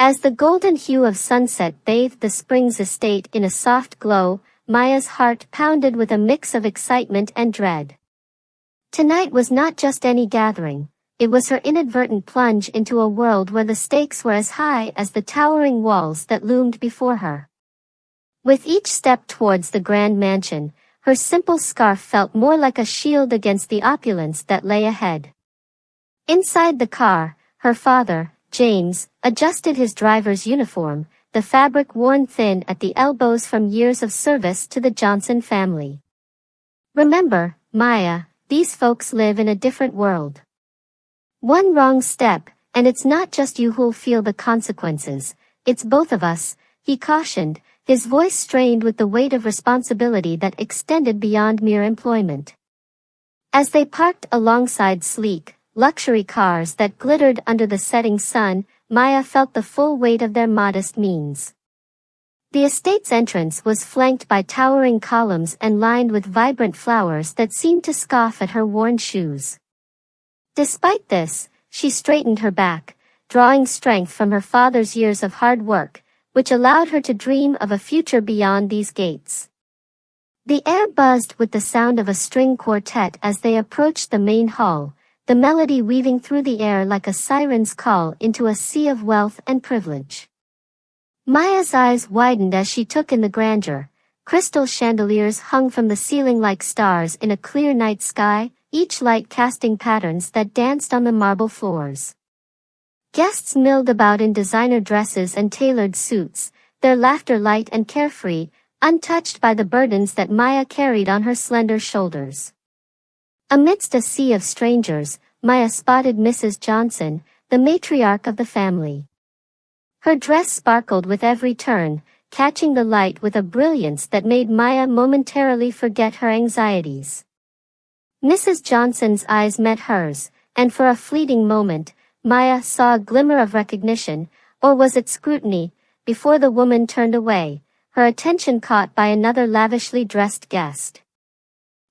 As the golden hue of sunset bathed the Springs estate in a soft glow, Maya's heart pounded with a mix of excitement and dread. Tonight was not just any gathering, it was her inadvertent plunge into a world where the stakes were as high as the towering walls that loomed before her. With each step towards the grand mansion, her simple scarf felt more like a shield against the opulence that lay ahead. Inside the car, her father, James, adjusted his driver's uniform, the fabric worn thin at the elbows from years of service to the Johnson family. Remember, Maya, these folks live in a different world. One wrong step, and it's not just you who'll feel the consequences, it's both of us, he cautioned, his voice strained with the weight of responsibility that extended beyond mere employment. As they parked alongside sleek, luxury cars that glittered under the setting sun, Maya felt the full weight of their modest means. The estate's entrance was flanked by towering columns and lined with vibrant flowers that seemed to scoff at her worn shoes. Despite this, she straightened her back, drawing strength from her father's years of hard work, which allowed her to dream of a future beyond these gates. The air buzzed with the sound of a string quartet as they approached the main hall, the melody weaving through the air like a siren's call into a sea of wealth and privilege. Maya's eyes widened as she took in the grandeur. Crystal chandeliers hung from the ceiling like stars in a clear night sky, each light casting patterns that danced on the marble floors. Guests milled about in designer dresses and tailored suits, their laughter light and carefree, untouched by the burdens that Maya carried on her slender shoulders. Amidst a sea of strangers, Maya spotted Mrs. Johnson, the matriarch of the family. Her dress sparkled with every turn, catching the light with a brilliance that made Maya momentarily forget her anxieties. Mrs. Johnson's eyes met hers, and for a fleeting moment, Maya saw a glimmer of recognition, or was it scrutiny, before the woman turned away, her attention caught by another lavishly dressed guest.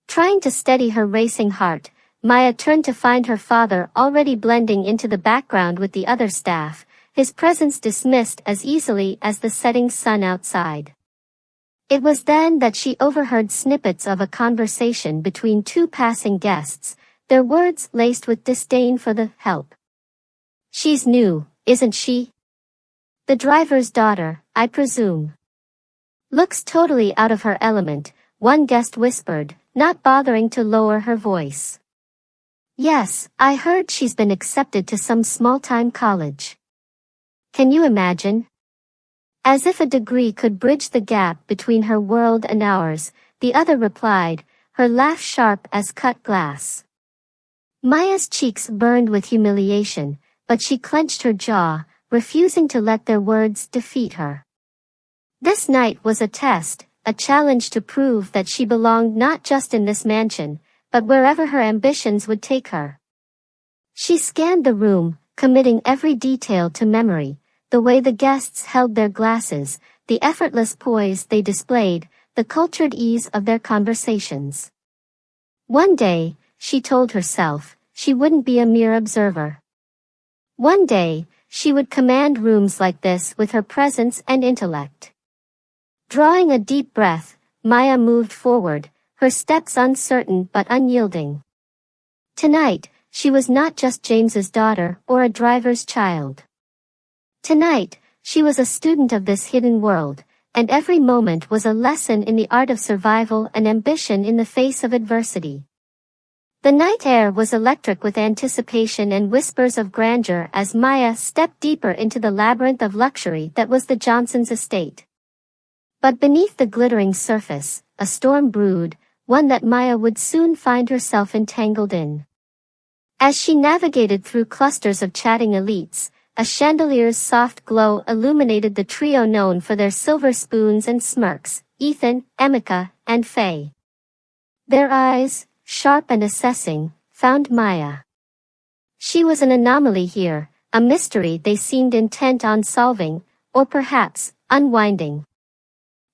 Trying to steady her racing heart, Maya turned to find her father already blending into the background with the other staff, his presence dismissed as easily as the setting sun outside. It was then that she overheard snippets of a conversation between two passing guests, their words laced with disdain for the help. "She's new, isn't she? The driver's daughter, I presume. Looks totally out of her element," one guest whispered, not bothering to lower her voice. "Yes, I heard she's been accepted to some small-time college. Can you imagine?" As if a degree could bridge the gap between her world and ours, the other replied, her laugh sharp as cut glass. Maya's cheeks burned with humiliation, but she clenched her jaw, refusing to let their words defeat her. This night was a test, a challenge to prove that she belonged not just in this mansion, but wherever her ambitions would take her. She scanned the room, committing every detail to memory, the way the guests held their glasses, the effortless poise they displayed, the cultured ease of their conversations. One day, she told herself, she wouldn't be a mere observer. One day, she would command rooms like this with her presence and intellect. Drawing a deep breath, Maya moved forward, her steps uncertain but unyielding. Tonight, she was not just James's daughter or a driver's child. Tonight, she was a student of this hidden world, and every moment was a lesson in the art of survival and ambition in the face of adversity. The night air was electric with anticipation and whispers of grandeur as Maya stepped deeper into the labyrinth of luxury that was the Johnsons' estate. But beneath the glittering surface, a storm brewed, one that Maya would soon find herself entangled in. As she navigated through clusters of chatting elites, a chandelier's soft glow illuminated the trio known for their silver spoons and smirks, Ethan, Emeka, and Faye. Their eyes, sharp and assessing, found Maya. She was an anomaly here, a mystery they seemed intent on solving, or perhaps, unwinding.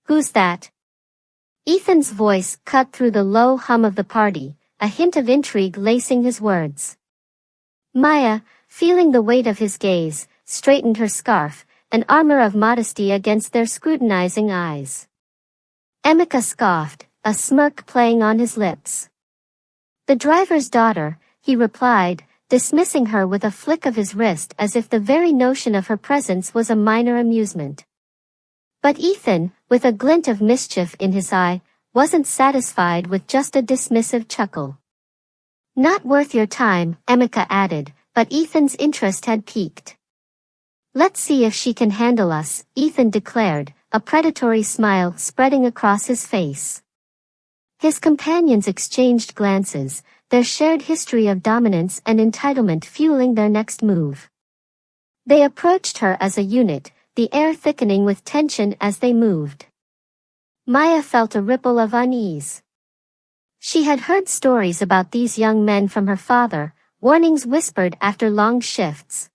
"Who's that?" Ethan's voice cut through the low hum of the party, a hint of intrigue lacing his words. Maya, feeling the weight of his gaze, straightened her scarf, an armor of modesty against their scrutinizing eyes. Emeka scoffed, a smirk playing on his lips. "The driver's daughter," he replied, dismissing her with a flick of his wrist as if the very notion of her presence was a minor amusement. But Ethan, with a glint of mischief in his eye, wasn't satisfied with just a dismissive chuckle. "Not worth your time," Emeka added, but Ethan's interest had piqued. "Let's see if she can handle us," Ethan declared, a predatory smile spreading across his face. His companions exchanged glances, their shared history of dominance and entitlement fueling their next move. They approached her as a unit, the air thickening with tension as they moved. Maya felt a ripple of unease. She had heard stories about these young men from her father, warnings whispered after long shifts.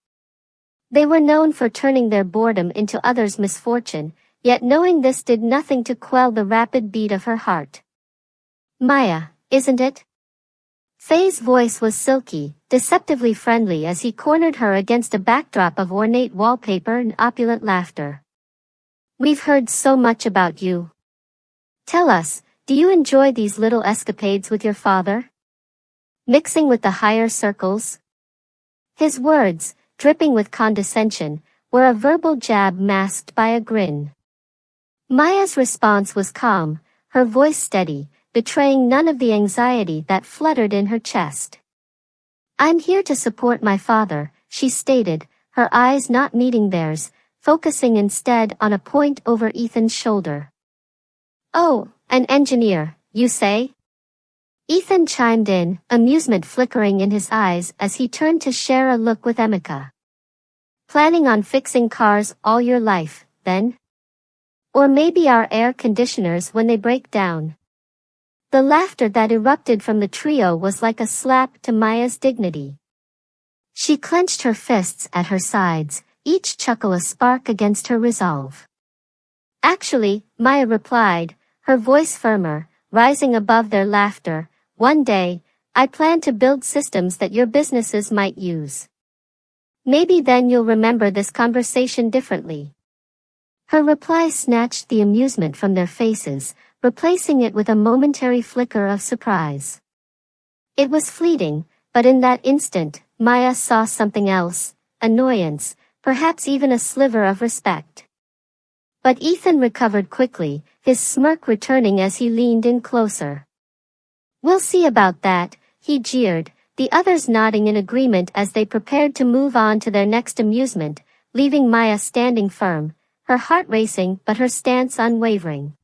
They were known for turning their boredom into others' misfortune, yet knowing this did nothing to quell the rapid beat of her heart. "Maya, isn't it?" Faye's voice was silky, deceptively friendly as he cornered her against a backdrop of ornate wallpaper and opulent laughter. "We've heard so much about you. Tell us, do you enjoy these little escapades with your father? Mixing with the higher circles?" His words, dripping with condescension, were a verbal jab masked by a grin. Maya's response was calm, her voice steady, betraying none of the anxiety that fluttered in her chest. "I'm here to support my father," she stated, her eyes not meeting theirs, focusing instead on a point over Ethan's shoulder. "Oh, an engineer, you say?" Ethan chimed in, amusement flickering in his eyes as he turned to share a look with Emeka. "Planning on fixing cars all your life, then? Or maybe our air conditioners when they break down?" The laughter that erupted from the trio was like a slap to Maya's dignity. She clenched her fists at her sides, each chuckle a spark against her resolve. "Actually," Maya replied, her voice firmer, rising above their laughter, "one day, I plan to build systems that your businesses might use. Maybe then you'll remember this conversation differently." Her reply snatched the amusement from their faces, replacing it with a momentary flicker of surprise. It was fleeting, but in that instant, Maya saw something else, annoyance, perhaps even a sliver of respect. But Ethan recovered quickly, his smirk returning as he leaned in closer. "We'll see about that," he jeered, the others nodding in agreement as they prepared to move on to their next amusement, leaving Maya standing firm, her heart racing but her stance unwavering.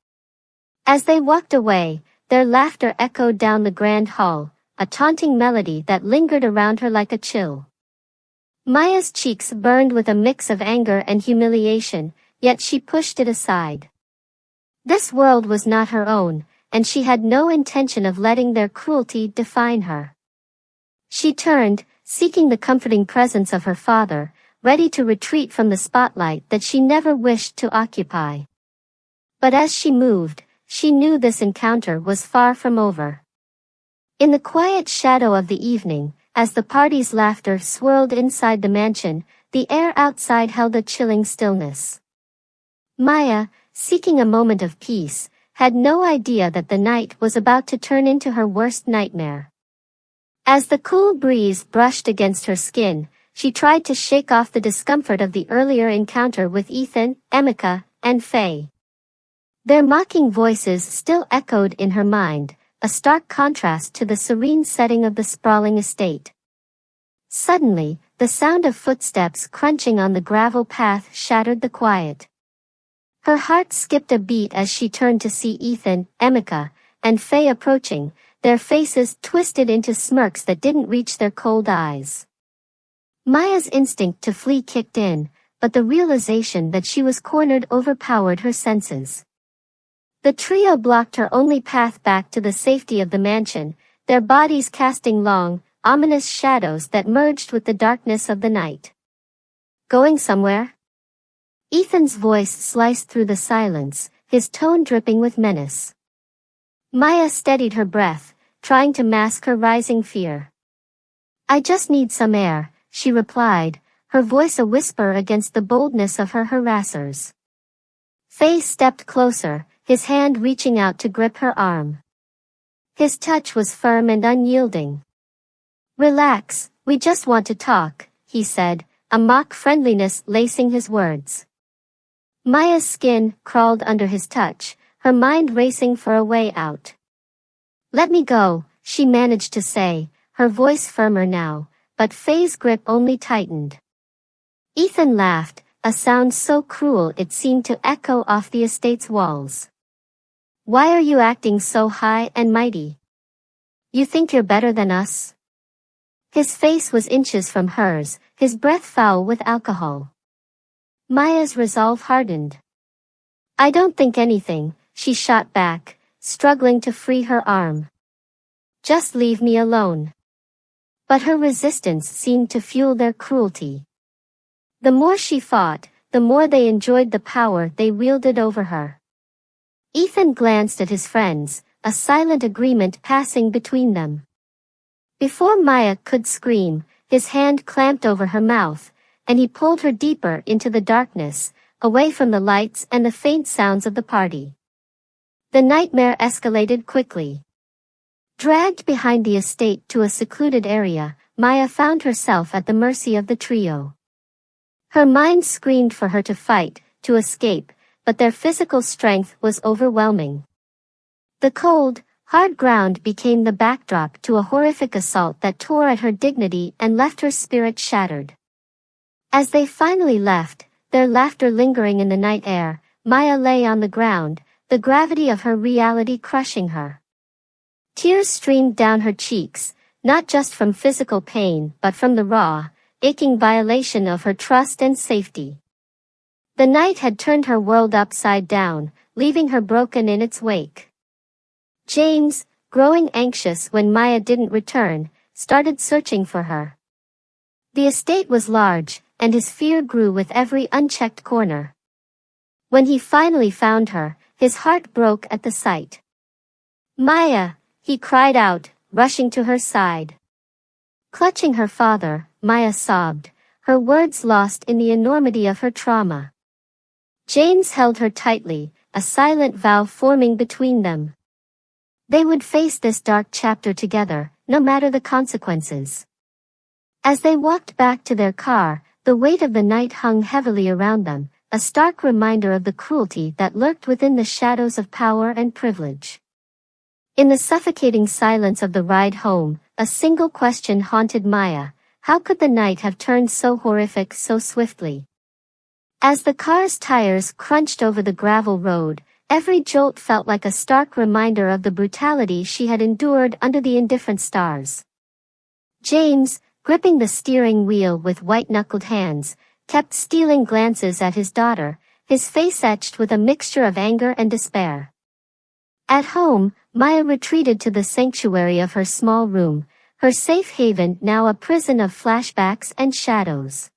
As they walked away, their laughter echoed down the grand hall, a taunting melody that lingered around her like a chill. Maya's cheeks burned with a mix of anger and humiliation, yet she pushed it aside. This world was not her own, and she had no intention of letting their cruelty define her. She turned, seeking the comforting presence of her father, ready to retreat from the spotlight that she never wished to occupy. But as she moved, she knew this encounter was far from over. In the quiet shadow of the evening, as the party's laughter swirled inside the mansion, the air outside held a chilling stillness. Maya, seeking a moment of peace, had no idea that the night was about to turn into her worst nightmare. As the cool breeze brushed against her skin, she tried to shake off the discomfort of the earlier encounter with Ethan, Emeka, and Faye. Their mocking voices still echoed in her mind, a stark contrast to the serene setting of the sprawling estate. Suddenly, the sound of footsteps crunching on the gravel path shattered the quiet. Her heart skipped a beat as she turned to see Ethan, Emeka, and Faye approaching, their faces twisted into smirks that didn't reach their cold eyes. Maya's instinct to flee kicked in, but the realization that she was cornered overpowered her senses. The trio blocked her only path back to the safety of the mansion, their bodies casting long, ominous shadows that merged with the darkness of the night. "Going somewhere?" Ethan's voice sliced through the silence, his tone dripping with menace. Maya steadied her breath, trying to mask her rising fear. "I just need some air," she replied, her voice a whisper against the boldness of her harassers. Faye stepped closer, his hand reaching out to grip her arm. His touch was firm and unyielding. "Relax, we just want to talk," he said, a mock friendliness lacing his words. Maya's skin crawled under his touch, her mind racing for a way out. "Let me go," she managed to say, her voice firmer now, but Faye's grip only tightened. Ethan laughed, a sound so cruel it seemed to echo off the estate's walls. "Why are you acting so high and mighty? You think you're better than us?" His face was inches from hers, his breath foul with alcohol. Maya's resolve hardened. "I don't think anything," she shot back, struggling to free her arm. "Just leave me alone." But her resistance seemed to fuel their cruelty. The more she fought, the more they enjoyed the power they wielded over her. Ethan glanced at his friends, a silent agreement passing between them. Before Maya could scream, his hand clamped over her mouth, and he pulled her deeper into the darkness, away from the lights and the faint sounds of the party. The nightmare escalated quickly. Dragged behind the estate to a secluded area, Maya found herself at the mercy of the trio. Her mind screamed for her to fight, to escape, but their physical strength was overwhelming. The cold, hard ground became the backdrop to a horrific assault that tore at her dignity and left her spirit shattered. As they finally left, their laughter lingering in the night air, Maya lay on the ground, the gravity of her reality crushing her. Tears streamed down her cheeks, not just from physical pain but from the raw, aching violation of her trust and safety. The night had turned her world upside down, leaving her broken in its wake. James, growing anxious when Maya didn't return, started searching for her. The estate was large, and his fear grew with every unchecked corner. When he finally found her, his heart broke at the sight. "Maya!" he cried out, rushing to her side. Clutching her father, Maya sobbed, her words lost in the enormity of her trauma. James held her tightly, a silent vow forming between them. They would face this dark chapter together, no matter the consequences. As they walked back to their car, the weight of the night hung heavily around them, a stark reminder of the cruelty that lurked within the shadows of power and privilege. In the suffocating silence of the ride home, a single question haunted Maya: how could the night have turned so horrific so swiftly? As the car's tires crunched over the gravel road, every jolt felt like a stark reminder of the brutality she had endured under the indifferent stars. James, gripping the steering wheel with white-knuckled hands, kept stealing glances at his daughter, his face etched with a mixture of anger and despair. At home, Maya retreated to the sanctuary of her small room, her safe haven now a prison of flashbacks and shadows.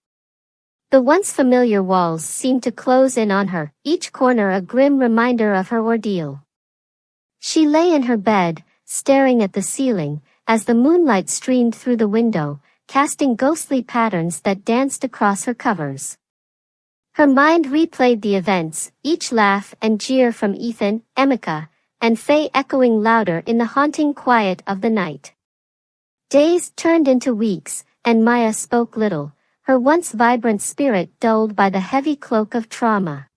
The once familiar walls seemed to close in on her, each corner a grim reminder of her ordeal. She lay in her bed, staring at the ceiling, as the moonlight streamed through the window, casting ghostly patterns that danced across her covers. Her mind replayed the events, each laugh and jeer from Ethan, Emeka, and Faye echoing louder in the haunting quiet of the night. Days turned into weeks, and Maya spoke little, her once vibrant spirit dulled by the heavy cloak of trauma.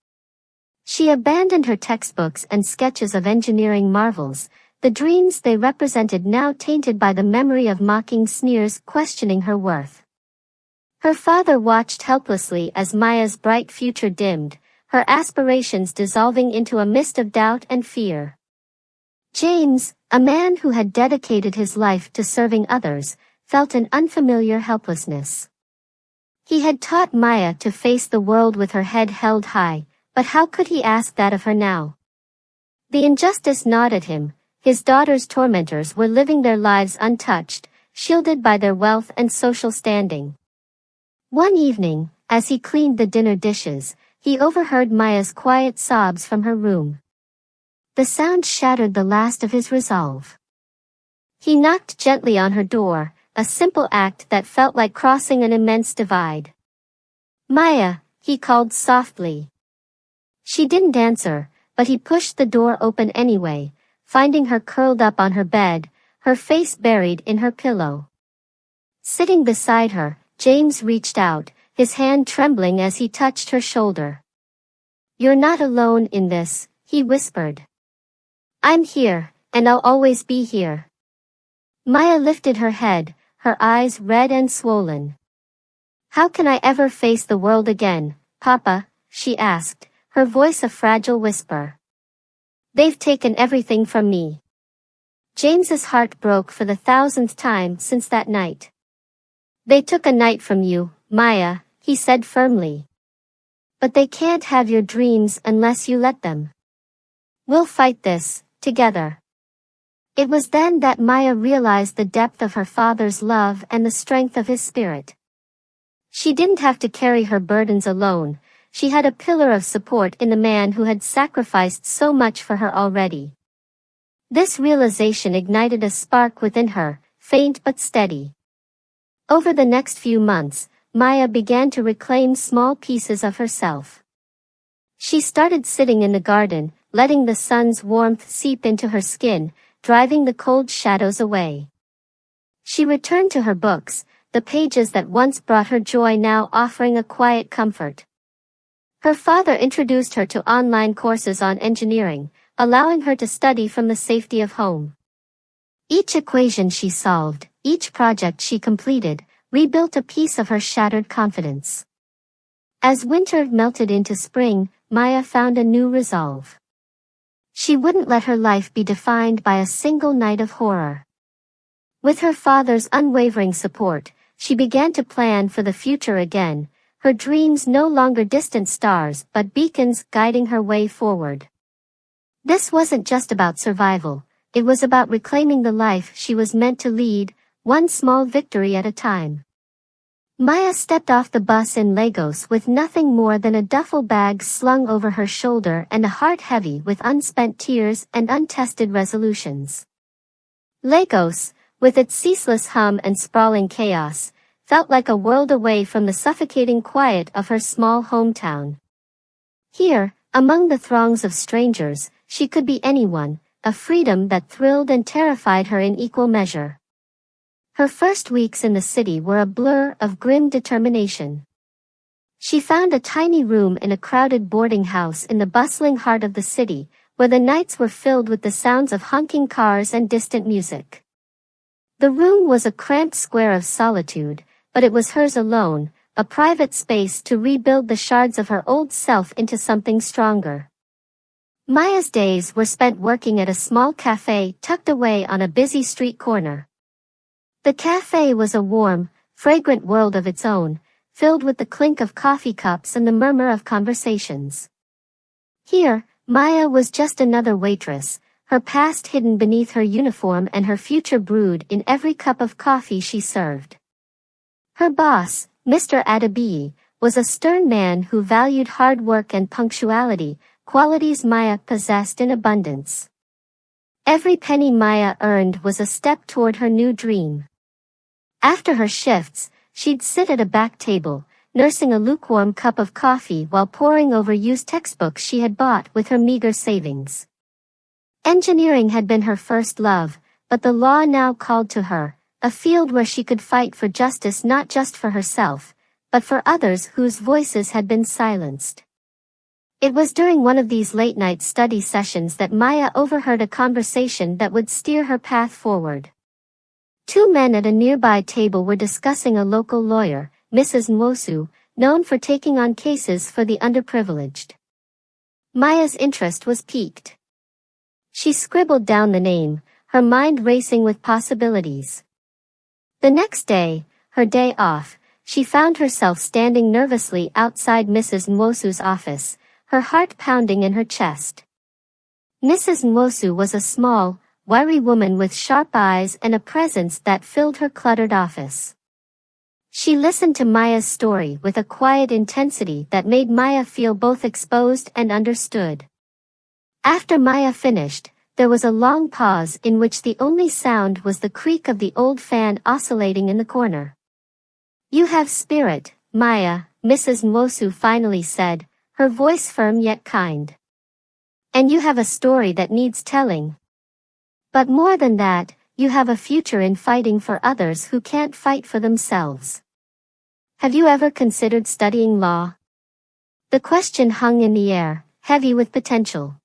She abandoned her textbooks and sketches of engineering marvels, the dreams they represented now tainted by the memory of mocking sneers questioning her worth. Her father watched helplessly as Maya's bright future dimmed, her aspirations dissolving into a mist of doubt and fear. James, a man who had dedicated his life to serving others, felt an unfamiliar helplessness. He had taught Maya to face the world with her head held high, but how could he ask that of her now? The injustice gnawed at him. His daughter's tormentors were living their lives untouched, shielded by their wealth and social standing. One evening, as he cleaned the dinner dishes, he overheard Maya's quiet sobs from her room. The sound shattered the last of his resolve. He knocked gently on her door, a simple act that felt like crossing an immense divide. Maya, he called softly. She didn't answer, but he pushed the door open anyway, finding her curled up on her bed, her face buried in her pillow. Sitting beside her, James reached out, his hand trembling as he touched her shoulder. "You're not alone in this," he whispered. "I'm here, and I'll always be here." Maya lifted her head, her eyes red and swollen. "How can I ever face the world again, Papa?" she asked, her voice a fragile whisper. "They've taken everything from me." James's heart broke for the 1000th time since that night. "They took a night from you, Maya," he said firmly. "But they can't have your dreams unless you let them. We'll fight this, together." It was then that Maya realized the depth of her father's love and the strength of his spirit. She didn't have to carry her burdens alone, she had a pillar of support in the man who had sacrificed so much for her already. This realization ignited a spark within her, faint but steady. Over the next few months, Maya began to reclaim small pieces of herself. She started sitting in the garden, letting the sun's warmth seep into her skin, driving the cold shadows away. She returned to her books, the pages that once brought her joy now offering a quiet comfort. Her father introduced her to online courses on engineering, allowing her to study from the safety of home. Each equation she solved, each project she completed, rebuilt a piece of her shattered confidence. As winter melted into spring, Maya found a new resolve. She wouldn't let her life be defined by a single night of horror. With her father's unwavering support, she began to plan for the future again, her dreams no longer distant stars but beacons guiding her way forward. This wasn't just about survival, it was about reclaiming the life she was meant to lead, one small victory at a time. Maya stepped off the bus in Lagos with nothing more than a duffel bag slung over her shoulder and a heart heavy with unspent tears and untested resolutions. Lagos, with its ceaseless hum and sprawling chaos, felt like a world away from the suffocating quiet of her small hometown. Here, among the throngs of strangers, she could be anyone, a freedom that thrilled and terrified her in equal measure. Her first weeks in the city were a blur of grim determination. She found a tiny room in a crowded boarding house in the bustling heart of the city, where the nights were filled with the sounds of honking cars and distant music. The room was a cramped square of solitude, but it was hers alone, a private space to rebuild the shards of her old self into something stronger. Maya's days were spent working at a small cafe tucked away on a busy street corner. The cafe was a warm, fragrant world of its own, filled with the clink of coffee cups and the murmur of conversations. Here, Maya was just another waitress, her past hidden beneath her uniform and her future brewed in every cup of coffee she served. Her boss, Mr. Adabii, was a stern man who valued hard work and punctuality, qualities Maya possessed in abundance. Every penny Maya earned was a step toward her new dream. After her shifts, she'd sit at a back table, nursing a lukewarm cup of coffee while poring over used textbooks she had bought with her meager savings. Engineering had been her first love, but the law now called to her, a field where she could fight for justice not just for herself, but for others whose voices had been silenced. It was during one of these late-night study sessions that Maya overheard a conversation that would steer her path forward. Two men at a nearby table were discussing a local lawyer, Mrs. Nwosu, known for taking on cases for the underprivileged. Maya's interest was piqued. She scribbled down the name, her mind racing with possibilities. The next day, her day off, she found herself standing nervously outside Mrs. Nwosu's office, her heart pounding in her chest. Mrs. Nwosu was a small, wiry woman with sharp eyes and a presence that filled her cluttered office. She listened to Maya's story with a quiet intensity that made Maya feel both exposed and understood. After Maya finished, there was a long pause in which the only sound was the creak of the old fan oscillating in the corner. "You have spirit, Maya," Mrs. Nwosu finally said, her voice firm yet kind. And you have a story that needs telling. But more than that, you have a future in fighting for others who can't fight for themselves. Have you ever considered studying law? The question hung in the air, heavy with potential.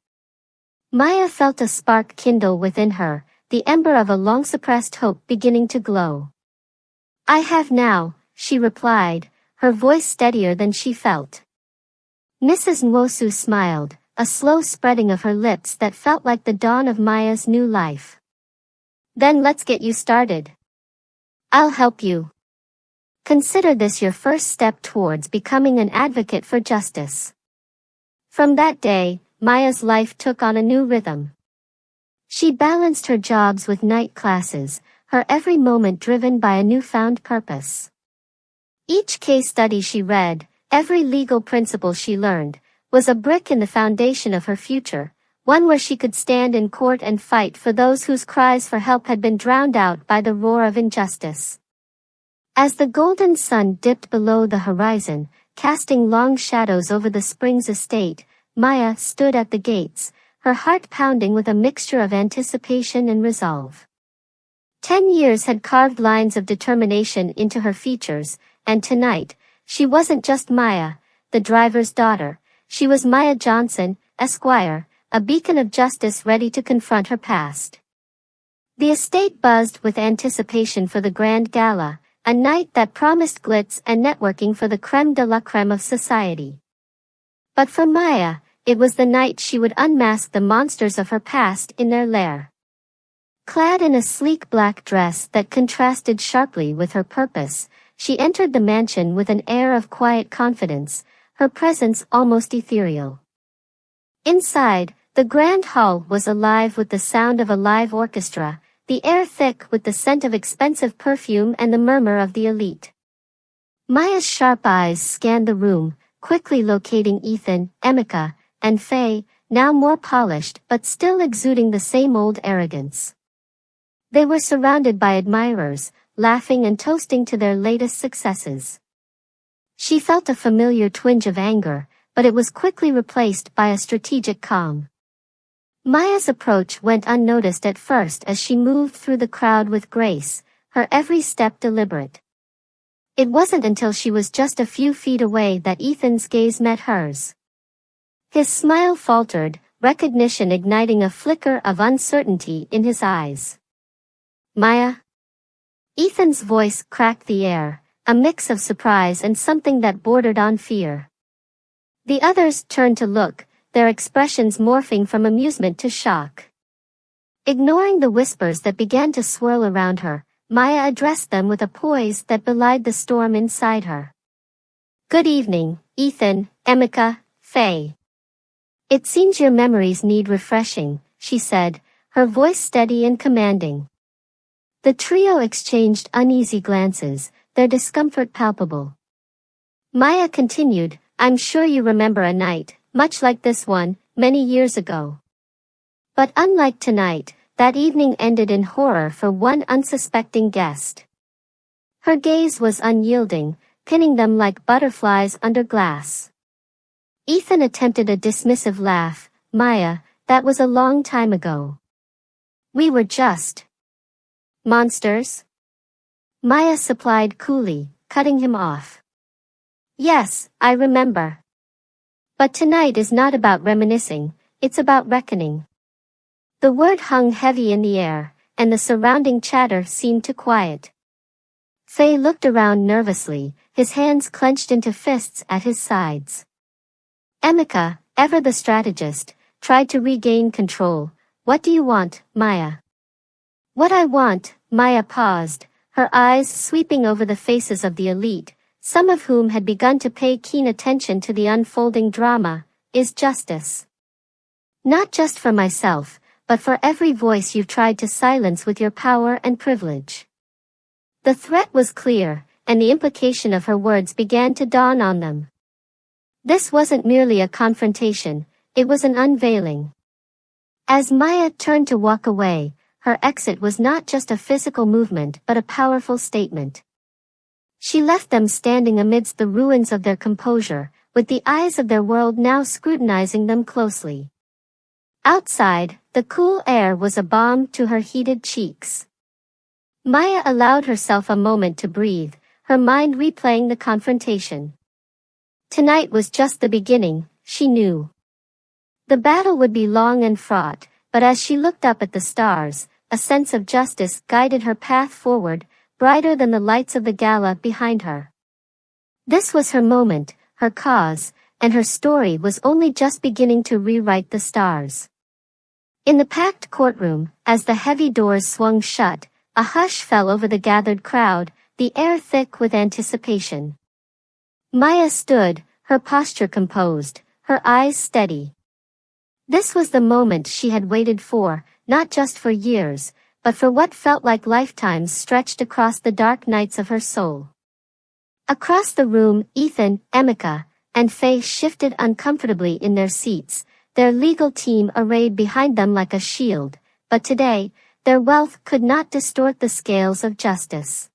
Maya felt a spark kindle within her, the ember of a long-suppressed hope beginning to glow. I have now, she replied, her voice steadier than she felt. Mrs. Nwosu smiled, a slow spreading of her lips that felt like the dawn of Maya's new life. Then let's get you started. I'll help you. Consider this your first step towards becoming an advocate for justice. From that day, Maya's life took on a new rhythm. She balanced her jobs with night classes, her every moment driven by a newfound purpose. Each case study she read, every legal principle she learned, was a brick in the foundation of her future, one where she could stand in court and fight for those whose cries for help had been drowned out by the roar of injustice. As the golden sun dipped below the horizon, casting long shadows over the Springs estate, Maya stood at the gates, her heart pounding with a mixture of anticipation and resolve. 10 years had carved lines of determination into her features, and tonight, she wasn't just Maya, the driver's daughter, she was Maya Johnson, Esquire, a beacon of justice ready to confront her past. The estate buzzed with anticipation for the grand gala, a night that promised glitz and networking for the crème de la crème of society. But for Maya, it was the night she would unmask the monsters of her past in their lair. Clad in a sleek black dress that contrasted sharply with her purpose, she entered the mansion with an air of quiet confidence, her presence almost ethereal. Inside, the grand hall was alive with the sound of a live orchestra, the air thick with the scent of expensive perfume and the murmur of the elite. Maya's sharp eyes scanned the room, quickly locating Ethan, Emeka, and Faye, now more polished but still exuding the same old arrogance. They were surrounded by admirers, laughing and toasting to their latest successes. She felt a familiar twinge of anger, but it was quickly replaced by a strategic calm. Maya's approach went unnoticed at first as she moved through the crowd with grace, her every step deliberate. It wasn't until she was just a few feet away that Ethan's gaze met hers. His smile faltered, recognition igniting a flicker of uncertainty in his eyes. Maya? Ethan's voice cracked the air, a mix of surprise and something that bordered on fear. The others turned to look, their expressions morphing from amusement to shock. Ignoring the whispers that began to swirl around her, Maya addressed them with a poise that belied the storm inside her. Good evening, Ethan, Emeka, Faye. It seems your memories need refreshing, she said, her voice steady and commanding. The trio exchanged uneasy glances, their discomfort palpable. Maya continued, I'm sure you remember a night, much like this one, many years ago. But unlike tonight, that evening ended in horror for one unsuspecting guest. Her gaze was unyielding, pinning them like butterflies under glass. Ethan attempted a dismissive laugh. Maya, that was a long time ago. We were just monsters? Maya supplied coolly, cutting him off. Yes, I remember. But tonight is not about reminiscing, it's about reckoning. The word hung heavy in the air, and the surrounding chatter seemed to quiet. Faye looked around nervously, his hands clenched into fists at his sides. Emeka, ever the strategist, tried to regain control. What do you want, Maya? What I want, Maya paused, her eyes sweeping over the faces of the elite, some of whom had begun to pay keen attention to the unfolding drama, is justice. Not just for myself, but for every voice you've tried to silence with your power and privilege. The threat was clear, and the implication of her words began to dawn on them. This wasn't merely a confrontation, it was an unveiling. As Maya turned to walk away, her exit was not just a physical movement but a powerful statement. She left them standing amidst the ruins of their composure, with the eyes of their world now scrutinizing them closely. Outside, the cool air was a balm to her heated cheeks. Maya allowed herself a moment to breathe, her mind replaying the confrontation. Tonight was just the beginning, she knew. The battle would be long and fraught, but as she looked up at the stars, a sense of justice guided her path forward, brighter than the lights of the gala behind her. This was her moment, her cause, and her story was only just beginning to rewrite the stars. In the packed courtroom, as the heavy doors swung shut, a hush fell over the gathered crowd, the air thick with anticipation. Maya stood, her posture composed, her eyes steady. This was the moment she had waited for, not just for years, but for what felt like lifetimes stretched across the dark nights of her soul. Across the room, Ethan, Emeka, and Faye shifted uncomfortably in their seats, their legal team arrayed behind them like a shield, but today, their wealth could not distort the scales of justice.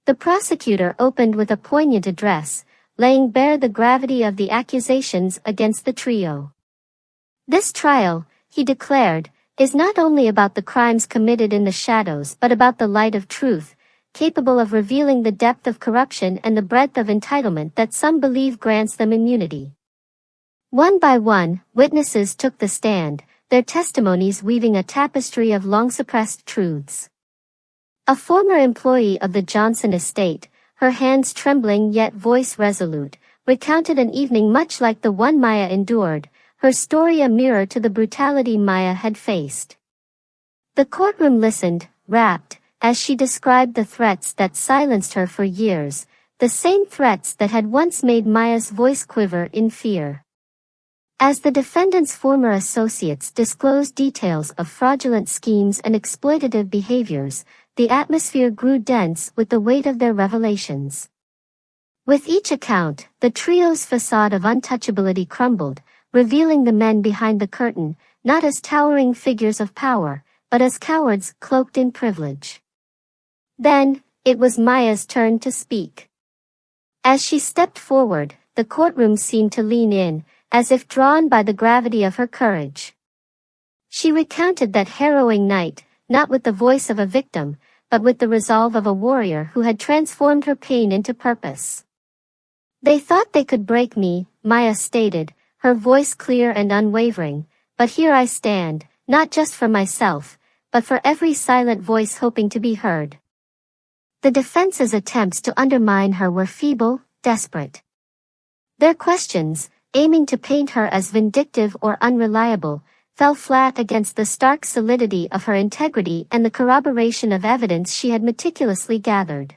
The prosecutor opened with a poignant address, laying bare the gravity of the accusations against the trio. This trial, he declared, is not only about the crimes committed in the shadows but about the light of truth, capable of revealing the depth of corruption and the breadth of entitlement that some believe grants them immunity. One by one, witnesses took the stand, their testimonies weaving a tapestry of long-suppressed truths. A former employee of the Johnson estate, her hands trembling yet voice resolute, recounted an evening much like the one Maya endured, her story a mirror to the brutality Maya had faced. The courtroom listened, rapt, as she described the threats that silenced her for years, the same threats that had once made Maya's voice quiver in fear. As the defendant's former associates disclosed details of fraudulent schemes and exploitative behaviors, the atmosphere grew dense with the weight of their revelations. With each account, the trio's facade of untouchability crumbled, revealing the men behind the curtain, not as towering figures of power, but as cowards cloaked in privilege. Then, it was Maya's turn to speak. As she stepped forward, the courtroom seemed to lean in, as if drawn by the gravity of her courage. She recounted that harrowing night, not with the voice of a victim, but with the resolve of a warrior who had transformed her pain into purpose. "They thought they could break me," Maya stated, her voice clear and unwavering, "but here I stand, not just for myself, but for every silent voice hoping to be heard." The defense's attempts to undermine her were feeble, desperate. Their questions, aiming to paint her as vindictive or unreliable, fell flat against the stark solidity of her integrity and the corroboration of evidence she had meticulously gathered.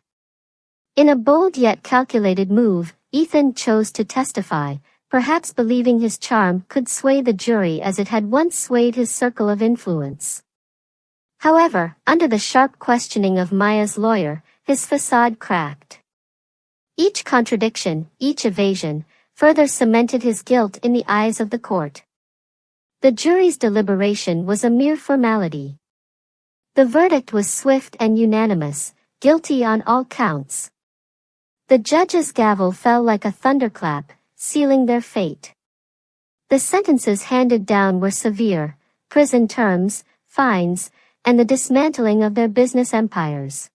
In a bold yet calculated move, Ethan chose to testify, perhaps believing his charm could sway the jury as it had once swayed his circle of influence. However, under the sharp questioning of Maya's lawyer, his facade cracked. Each contradiction, each evasion, further cemented his guilt in the eyes of the court. The jury's deliberation was a mere formality. The verdict was swift and unanimous, guilty on all counts. The judge's gavel fell like a thunderclap, sealing their fate. The sentences handed down were severe: prison terms, fines, and the dismantling of their business empires.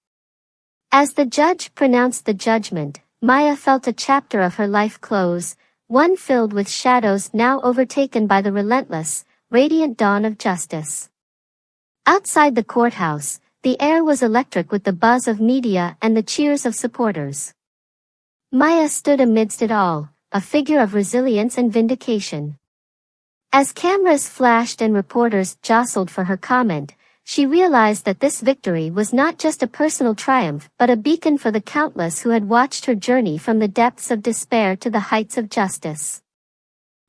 As the judge pronounced the judgment, Maya felt a chapter of her life close, one filled with shadows now overtaken by the relentless, radiant dawn of justice. Outside the courthouse, the air was electric with the buzz of media and the cheers of supporters. Maya stood amidst it all, a figure of resilience and vindication. As cameras flashed and reporters jostled for her comment, she realized that this victory was not just a personal triumph but a beacon for the countless who had watched her journey from the depths of despair to the heights of justice.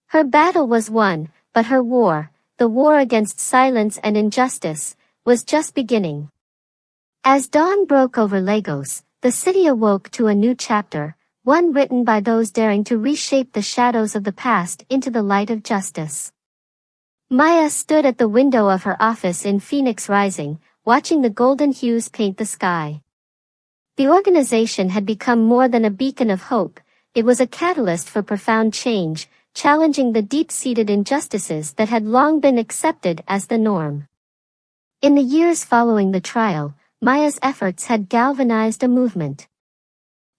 Her battle was won, but her war, the war against silence and injustice, was just beginning. As dawn broke over Lagos, the city awoke to a new chapter, one written by those daring to reshape the shadows of the past into the light of justice. Maya stood at the window of her office in Phoenix Rising, watching the golden hues paint the sky. The organization had become more than a beacon of hope, it was a catalyst for profound change, challenging the deep-seated injustices that had long been accepted as the norm. In the years following the trial, Maya's efforts had galvanized a movement.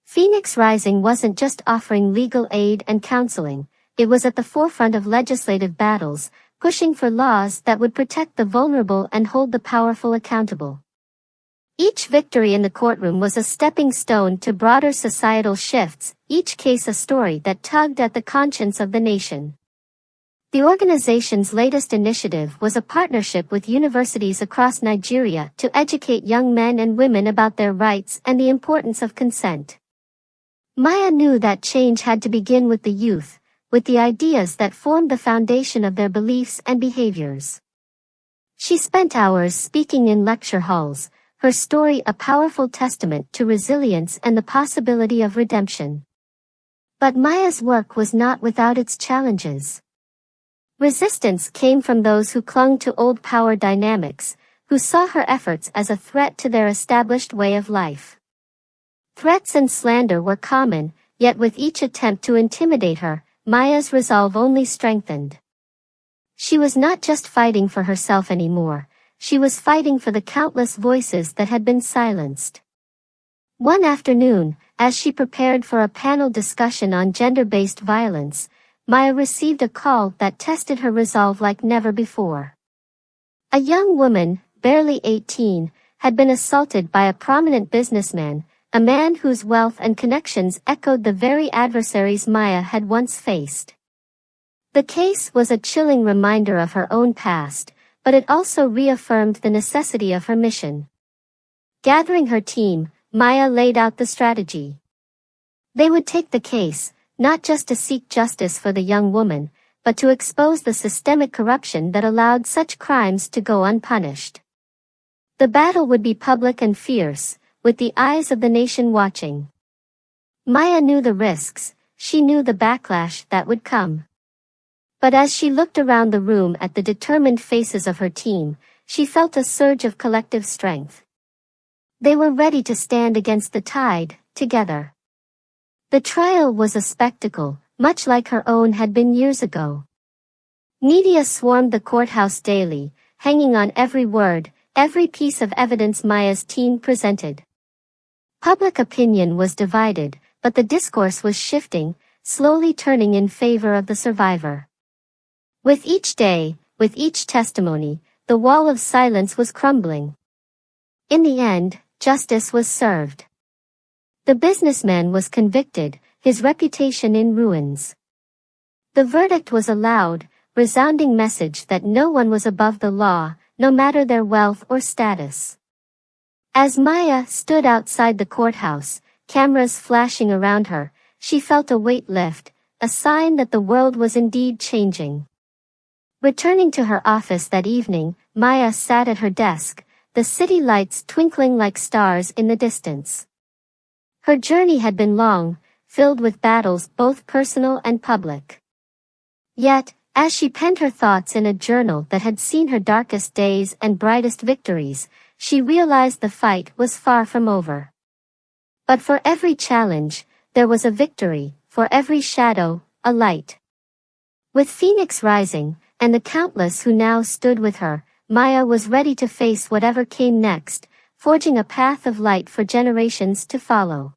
Phoenix Rising wasn't just offering legal aid and counseling, it was at the forefront of legislative battles, pushing for laws that would protect the vulnerable and hold the powerful accountable. Each victory in the courtroom was a stepping stone to broader societal shifts, each case a story that tugged at the conscience of the nation. The organization's latest initiative was a partnership with universities across Nigeria to educate young men and women about their rights and the importance of consent. Maya knew that change had to begin with the youth, with the ideas that formed the foundation of their beliefs and behaviors. She spent hours speaking in lecture halls, her story a powerful testament to resilience and the possibility of redemption. But Maya's work was not without its challenges. Resistance came from those who clung to old power dynamics, who saw her efforts as a threat to their established way of life. Threats and slander were common, yet with each attempt to intimidate her, Maya's resolve only strengthened. She was not just fighting for herself anymore, she was fighting for the countless voices that had been silenced. One afternoon, as she prepared for a panel discussion on gender-based violence, Maya received a call that tested her resolve like never before. A young woman, barely 18, had been assaulted by a prominent businessman, a man whose wealth and connections echoed the very adversaries Maya had once faced. The case was a chilling reminder of her own past, but it also reaffirmed the necessity of her mission. Gathering her team, Maya laid out the strategy. They would take the case, not just to seek justice for the young woman, but to expose the systemic corruption that allowed such crimes to go unpunished. The battle would be public and fierce, with the eyes of the nation watching. Maya knew the risks, she knew the backlash that would come. But as she looked around the room at the determined faces of her team, she felt a surge of collective strength. They were ready to stand against the tide, together. The trial was a spectacle, much like her own had been years ago. Media swarmed the courthouse daily, hanging on every word, every piece of evidence Maya's team presented. Public opinion was divided, but the discourse was shifting, slowly turning in favor of the survivor. With each day, with each testimony, the wall of silence was crumbling. In the end, justice was served. The businessman was convicted, his reputation in ruins. The verdict was a loud, resounding message that no one was above the law, no matter their wealth or status. As Maya stood outside the courthouse, cameras flashing around her, she felt a weight lift, a sign that the world was indeed changing. Returning to her office that evening, Maya sat at her desk, the city lights twinkling like stars in the distance. Her journey had been long, filled with battles both personal and public. Yet, as she penned her thoughts in a journal that had seen her darkest days and brightest victories, she realized the fight was far from over. But for every challenge, there was a victory, for every shadow, a light. With Phoenix Rising, and the countless who now stood with her, Maya was ready to face whatever came next, forging a path of light for generations to follow.